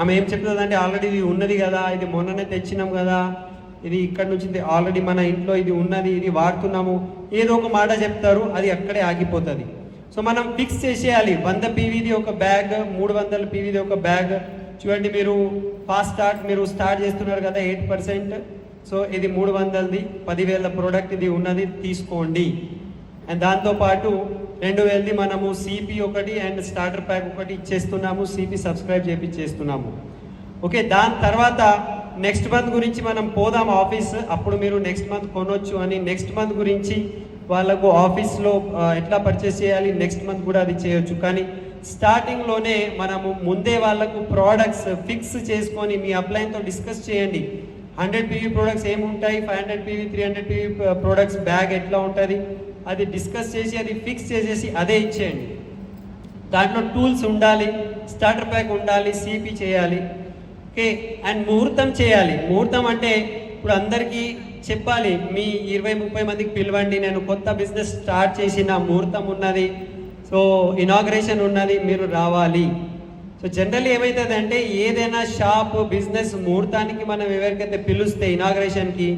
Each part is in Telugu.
ఆమె ఏం చెప్తుంది అంటే ఆల్రెడీ ఇది ఉన్నది కదా, ఇది మొన్ననే తెచ్చినాం కదా, ఇది ఇక్కడ నుంచి ఆల్రెడీ మన ఇంట్లో ఇది ఉన్నది, ఇది వాడుతున్నాము, ఏదో ఒక మాట చెప్తారు, అది అక్కడే ఆగిపోతుంది. సో మనం ఫిక్స్ చేసేయాలి. 100 పీవీది ఒక బ్యాగ్, 300 పీవీది ఒక బ్యాగ్. చూడండి, మీరు మీరు స్టార్ట్ చేస్తున్నారు కదా 8%. సో ఇది 300ది 10,000 ప్రోడక్ట్ ఇది ఉన్నది, తీసుకోండి. అండ్ దాంతోపాటు 2,000ది మనము సిపి ఒకటి అండ్ స్టార్టర్ ప్యాక్ ఒకటి ఇచ్చేస్తున్నాము, సిపి సబ్స్క్రైబ్ చేపిచ్చేస్తున్నాము. ఓకే, దాని తర్వాత నెక్స్ట్ మంత్ గురించి మనం పోదాం ఆఫీస్, అప్పుడు మీరు నెక్స్ట్ మంత్ కొనొచ్చు అని. నెక్స్ట్ మంత్ గురించి వాళ్ళకు ఆఫీస్లో ఎట్లా పర్చేస్ చేయాలి, నెక్స్ట్ మంత్ కూడా అది చేయొచ్చు. కానీ స్టార్టింగ్లోనే మనము ముందే వాళ్ళకు ప్రోడక్ట్స్ ఫిక్స్ చేసుకొని మీ అప్లైన్తో డిస్కస్ చేయండి. 100 పీవీ ప్రోడక్ట్స్ ఏముంటాయి, 500 పీవీ 300 పీవీ ప్రోడక్ట్స్ బ్యాగ్ ఎట్లా ఉంటుంది, అది డిస్కస్ చేసి అది ఫిక్స్ చేసేసి అదే ఇచ్చేయండి. దాంట్లో టూల్స్ ఉండాలి, స్టార్టర్ ప్యాక్ ఉండాలి, సిపి చేయాలి. ఓకే, అండ్ ముహూర్తం చేయాలి. ముహూర్తం అంటే ఇప్పుడు అందరికీ చెప్పాలి, మీ 20-30 మందికి పిలవండి, నేను కొత్త బిజినెస్ స్టార్ట్ చేసిన, ముహూర్తం ఉన్నది, సో ఇనాగ్రేషన్ ఉన్నది, మీరు రావాలి. సో జనరల్లీ ఏమవుతుందంటే ఏదైనా షాప్ బిజినెస్ ముహూర్తానికి మనం ఎవరికైతే పిలుస్తే ఇనాగ్రేషన్కి,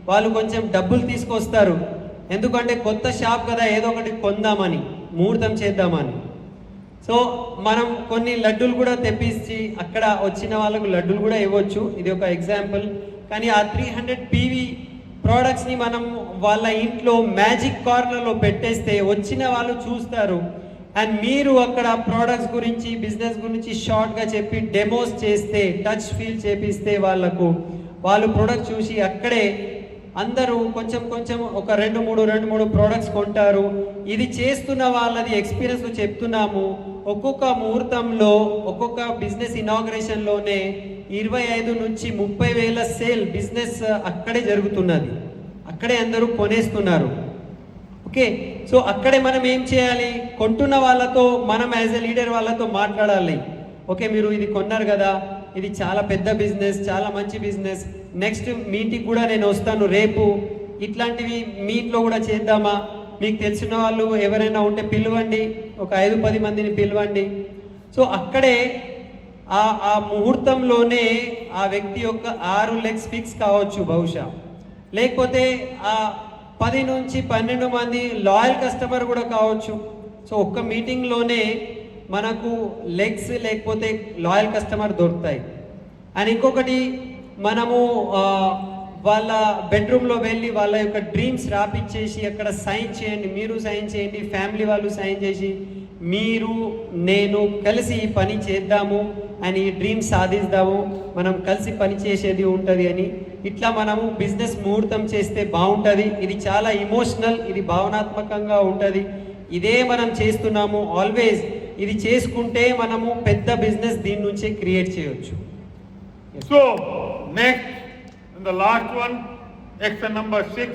వాళ్ళు కొంచెం డబ్బులు తీసుకొస్తారు. ఎందుకంటే కొత్త షాప్ కదా, ఏదో ఒకటి కొందామని, ముహూర్తం చేద్దామని. సో మనం కొన్ని లడ్డూలు కూడా తెప్పించి అక్కడ వచ్చిన వాళ్ళకు లడ్డూలు కూడా ఇవ్వచ్చు, ఇది ఒక ఎగ్జాంపుల్. కానీ ఆ 300 పీవీ ప్రోడక్ట్స్ని మనం వాళ్ళ ఇంట్లో మ్యాజిక్ కార్నర్లో పెట్టేస్తే వచ్చిన వాళ్ళు చూస్తారు. అండ్ మీరు అక్కడ ప్రోడక్ట్స్ గురించి, బిజినెస్ గురించి షార్ట్గా చెప్పి డెమోస్ చేస్తే, టచ్ ఫీల్ చేపిస్తే వాళ్ళు ప్రోడక్ట్ చూసి అక్కడే అందరూ కొంచెం ఒక 2-3 ప్రోడక్ట్స్ కొంటారు. ఇది చేస్తున్న వాళ్ళది ఎక్స్పీరియన్స్ చెప్తున్నాము. ఒక్కొక్క ముహూర్తంలో, ఒక్కొక్క బిజినెస్ ఇనాగ్రేషన్లోనే 25 నుంచి 30,000 సేల్ బిజినెస్ అక్కడే జరుగుతున్నది, అక్కడే అందరూ కొనేస్తున్నారు. ఓకే, సో అక్కడే మనం ఏం చేయాలి, కొంటున్న వాళ్ళతో మనం యాజ్ ఎ లీడర్ వాళ్ళతో మాట్లాడాలి. ఓకే, మీరు ఇది కొన్నారు కదా, ఇది చాలా పెద్ద బిజినెస్, చాలా మంచి బిజినెస్, నెక్స్ట్ మీటింగ్ కూడా నేను వస్తాను రేపు, ఇట్లాంటివి మీ ఇంట్లో కూడా చేద్దామా, మీకు తెలిసిన వాళ్ళు ఎవరైనా ఉంటే పిలవండి, ఒక 5-10 మందిని పిలవండి. సో అక్కడే ఆ ముహూర్తంలోనే ఆ వ్యక్తి యొక్క 6 లెగ్స్ ఫిక్స్ కావచ్చు బహుశా, లేకపోతే ఆ 10 నుంచి 12 మంది లాయల్ కస్టమర్ కూడా కావచ్చు. సో ఒక్క మీటింగ్లోనే మనకు లెగ్స్ లేకపోతే లాయల్ కస్టమర్ దొరుకుతాయి. అండ్ ఇంకొకటి, మనము వాళ్ళ బెడ్రూమ్లో వెళ్ళి వాళ్ళ యొక్క డ్రీమ్స్ రాపిచ్చేసి అక్కడ సైన్ చేయండి, మీరు సైన్ చేయండి, ఫ్యామిలీ వాళ్ళు సైన్ చేసి, మీరు నేను కలిసి ఈ పని చేద్దాము అని, ఈ డ్రీమ్ సాధిస్తాము, మనం కలిసి పని చేసేది ఉంటుంది అని. ఇట్లా మనము బిజినెస్ ముహూర్తం చేస్తే బాగుంటుంది. ఇది చాలా ఇమోషనల్, ఇది భావనాత్మకంగా ఉంటుంది. ఇదే మనం చేస్తున్నాము ఆల్వేస్. ఇది చేసుకుంటే మనము పెద్ద బిజినెస్ దీని నుంచే క్రియేట్ చేయొచ్చు. So next, and the last one, action number 6.